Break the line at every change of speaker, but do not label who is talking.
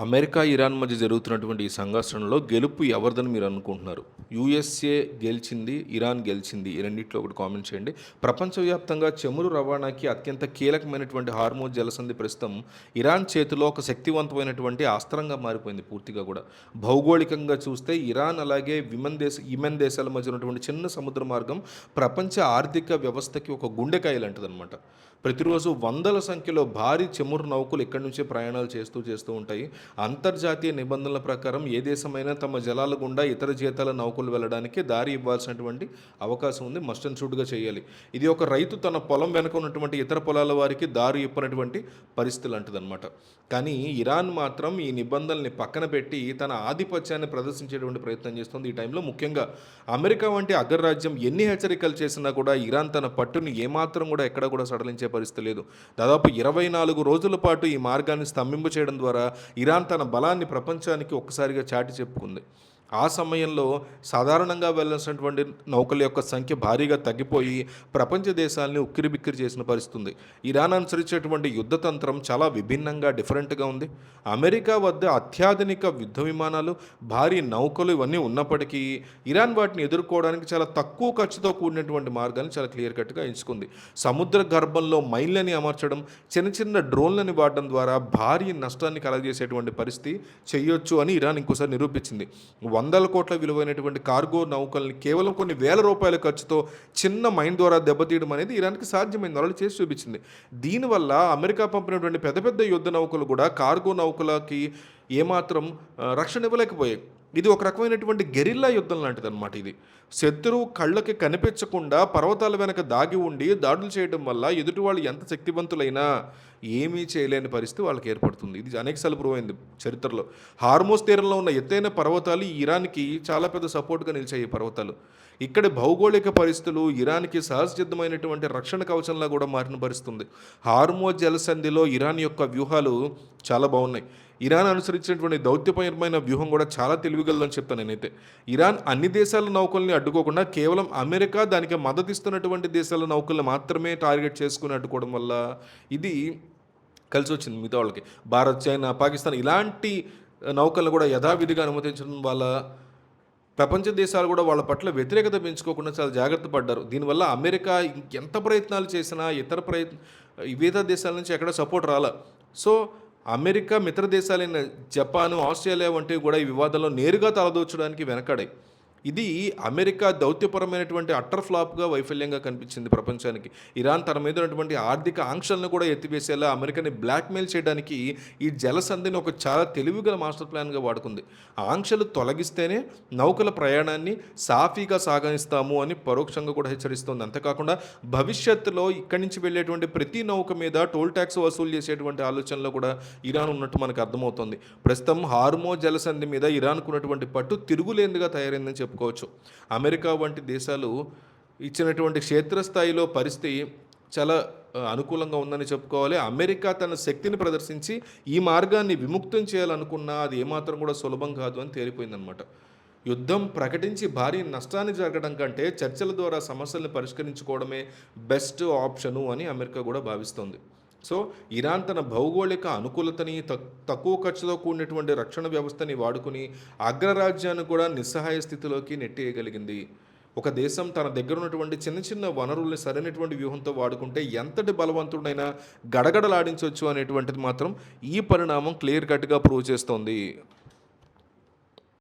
America, Iran మధ్య జరుగుతున్నటువంటి ఈ సంఘర్షణలో గెలుపు ఎవరిదని మీరు అనుకుంటున్నారు? యూఎస్ఏ గెలిచింది, ఇరాన్ గెలిచింది. ఈ రెండిట్లో ఒకటి కామెంట్ చేయండి. ప్రపంచవ్యాప్తంగా చమురు రవాణాకి అత్యంత కీలకమైనటువంటి హార్మోజ్ జలసంధి ప్రస్తుతం ఇరాన్ చేతిలో ఒక శక్తివంతమైనటువంటి అస్త్రంగా మారిపోయింది పూర్తిగా కూడా. భౌగోళికంగా చూస్తే ఇరాన్ అలాగే యెమెన్ దేశాల మధ్య ఉన్నటువంటి చిన్న సముద్ర మార్గం ప్రపంచ ఆర్థిక వ్యవస్థకి ఒక గుండెకాయ లాంటిదనమాట. ప్రతిరోజు వందల సంఖ్యలో భారీ చమురు నౌకలు ఇక్కడి నుంచే ప్రయాణాలు చేస్తూ ఉంటాయి. అంతర్జాతీయ నిబంధనల ప్రకారం ఏ దేశమైనా తమ జలాల గుండా ఇతర జీతాల నౌకలు వెళ్ళడానికి దారి ఇవ్వాల్సినటువంటి అవకాశం ఉంది. మస్ట్ అండ్ షుడ్గా చేయాలి. ఇది ఒక రైతు తన పొలం వెనుక ఉన్నటువంటి ఇతర పొలాల వారికి దారి ఇప్పనటువంటి పరిస్థితి లాంటిదన్నమాట. కానీ ఇరాన్ మాత్రం ఈ నిబంధనల్ని పక్కన పెట్టి తన ఆధిపత్యాన్ని ప్రదర్శించేటువంటి ప్రయత్నం చేస్తుంది. ఈ టైంలో ముఖ్యంగా అమెరికా వంటి అగ్రరాజ్యం ఎన్ని హెచ్చరికలు చేసినా కూడా ఇరాన్ తన పట్టుని ఏమాత్రం కూడా ఎక్కడ కూడా సడలించే పరిస్థితి లేదు. దాదాపు 24 రోజుల పాటు ఈ మార్గాన్ని స్తంభింప చేయడం ద్వారా ఇరాన్ తన బలాన్ని ప్రపంచానికి ఒక్కసారిగా చాటి చెప్పుకుంది. ఆ సమయంలో సాధారణంగా వెళ్ళాల్సినటువంటి నౌకల యొక్క సంఖ్య భారీగా తగ్గిపోయి ప్రపంచ దేశాలని ఉక్కిరిబిక్కిరి చేసిన పరిస్థితి ఉంది. ఇరాన్ అనుసరించేటువంటి యుద్ధతంత్రం చాలా విభిన్నంగా డిఫరెంట్గా ఉంది. అమెరికా వద్ద అత్యాధునిక యుద్ధ విమానాలు, భారీ నౌకలు ఇవన్నీ ఉన్నప్పటికీ ఇరాన్ వాటిని ఎదుర్కోవడానికి చాలా తక్కువ ఖర్చుతో కూడినటువంటి మార్గాన్ని చాలా క్లియర్ కట్గా ఎంచుకుంది. సముద్ర గర్భంలో మైళ్ళని అమర్చడం, చిన్న చిన్న డ్రోన్లని వాడడం ద్వారా భారీ నష్టాన్ని కలగజేసేటువంటి పరిస్థితి చేయొచ్చు అని ఇరాన్ ఇంకోసారి నిరూపించింది. వందల కోట్ల విలువైనటువంటి కార్గో నౌకల్ని కేవలం కొన్ని వేల రూపాయల ఖర్చుతో చిన్న మైన్ ద్వారా దెబ్బతీయడం అనేది ఇరాన్కి సాధ్యమైంది. వాళ్ళు చేసి చూపించింది. దీనివల్ల అమెరికా పంపినటువంటి పెద్ద పెద్ద యుద్ధ నౌకలు కూడా కార్గో నౌకలకి ఏమాత్రం రక్షణ ఇవ్వలేకపోయాయి. ఇది ఒక రకమైనటువంటి గెరిల్లా యుద్ధం లాంటిది అనమాట. ఇది శత్రువు కళ్ళకి కనిపించకుండా పర్వతాల వెనక దాగి ఉండి దాడులు చేయడం వల్ల ఎదుటి వాళ్ళు ఎంత శక్తివంతులైనా ఏమీ చేయలేని పరిస్థితి వాళ్ళకి ఏర్పడుతుంది. ఇది అనేకసార్లు ప్రూవ్ అయింది చరిత్రలో. హార్మోస్ తీరంలో ఉన్న ఎత్తైన పర్వతాలు ఇరాన్కి చాలా పెద్ద సపోర్ట్గా నిలిచాయి. పర్వతాలు ఇక్కడి భౌగోళిక పరిస్థితులు ఇరాన్కి సహజసిద్ధమైనటువంటి రక్షణ కవచంలా కూడా మారిన పరిస్థితుంది. హార్మోజ్ జలసంధిలో ఇరాన్ యొక్క వ్యూహాలు చాలా బాగున్నాయి. ఇరాన్ అనుసరించినటువంటి దౌత్యపరమైన వ్యూహం కూడా చాలా తెలివిగలదని చెప్తాను నేనైతే. ఇరాన్ అన్ని దేశాల నౌకల్ని అడ్డుకోకుండా కేవలం అమెరికా దానికి మద్దతిస్తున్నటువంటి దేశాల నౌకల్ని మాత్రమే టార్గెట్ చేసుకుని అడ్డుకోవడం వల్ల ఇది కలిసి వచ్చింది మిగతా వాళ్ళకి. భారత్, చైనా, పాకిస్తాన్ ఇలాంటి నౌకలను కూడా యథావిధిగా అనుమతించడం వల్ల ప్రపంచ దేశాలు కూడా వాళ్ళ పట్ల వ్యతిరేకత పెంచుకోకుండా చాలా జాగ్రత్త పడ్డారు. దీనివల్ల అమెరికా ఎంత ప్రయత్నాలు చేసినా వివిధ దేశాల నుంచి ఎక్కడ సపోర్ట్ రాలా. సో అమెరికా మిత్ర దేశాలైన జపాను, ఆస్ట్రేలియా వంటివి కూడా ఈ వివాదంలో నేరుగా తలదూర్చడానికి వెనకాడాయి. ఇది అమెరికా దౌత్యపరమైనటువంటి అట్టర్ ఫ్లాప్గా వైఫల్యంగా కనిపించింది ప్రపంచానికి. ఇరాన్ తన మీద ఉన్నటువంటి ఆర్థిక ఆంక్షలను కూడా ఎత్తివేసేలా అమెరికాని బ్లాక్మెయిల్ చేయడానికి ఈ జలసంధిని ఒక చాలా తెలివిగల మాస్టర్ ప్లాన్గా వాడుకుంది. ఆంక్షలు తొలగిస్తేనే నౌకల ప్రయాణాన్ని సాఫీగా సాగనిస్తాము అని పరోక్షంగా కూడా హెచ్చరిస్తోంది. అంతేకాకుండా భవిష్యత్తులో ఇక్కడి నుంచి వెళ్ళేటువంటి ప్రతి నౌక మీద టోల్ ట్యాక్స్ వసూలు చేసేటువంటి ఆలోచనలో కూడా ఇరాన్ ఉన్నట్టు మనకు అర్థమవుతుంది. ప్రస్తుతం హార్మోజ్ జలసంధి మీద ఇరాన్కు ఉన్నటువంటి పట్టు తిరుగులేందుగా తయారైందని చెప్పుకోవచ్చు. అమెరికా వంటి దేశాలు ఇచ్చినటువంటి క్షేత్రస్థాయిలో పరిస్థితి చాలా అనుకూలంగా ఉందని చెప్పుకోవాలి. అమెరికా తన శక్తిని ప్రదర్శించి ఈ మార్గాన్ని విముక్తం చేయాలనుకున్నా అది ఏమాత్రం కూడా సులభం కాదు అని తేలిపోయిందనమాట. యుద్ధం ప్రకటించి భారీ నష్టాన్ని జరగడం కంటే చర్చల ద్వారా సమస్యలను పరిష్కరించుకోవడమే బెస్ట్ ఆప్షను అని అమెరికా కూడా భావిస్తోంది. సో ఇరాన్ తన భౌగోళిక అనుకూలతని, తక్కువ ఖర్చుతో కూడినటువంటి రక్షణ వ్యవస్థని వాడుకుని అగ్రరాజ్యాన్ని కూడా నిస్సహాయ స్థితిలోకి నెట్టేయగలిగింది. ఒక దేశం తన దగ్గర ఉన్నటువంటి చిన్న చిన్న వనరుల్ని సరైనటువంటి వ్యూహంతో వాడుకుంటే ఎంతటి బలవంతుడైనా గడగడలాడించవచ్చు అనేటువంటిది మాత్రం ఈ పరిణామం క్లియర్ కట్గా ప్రూవ్ చేస్తోంది.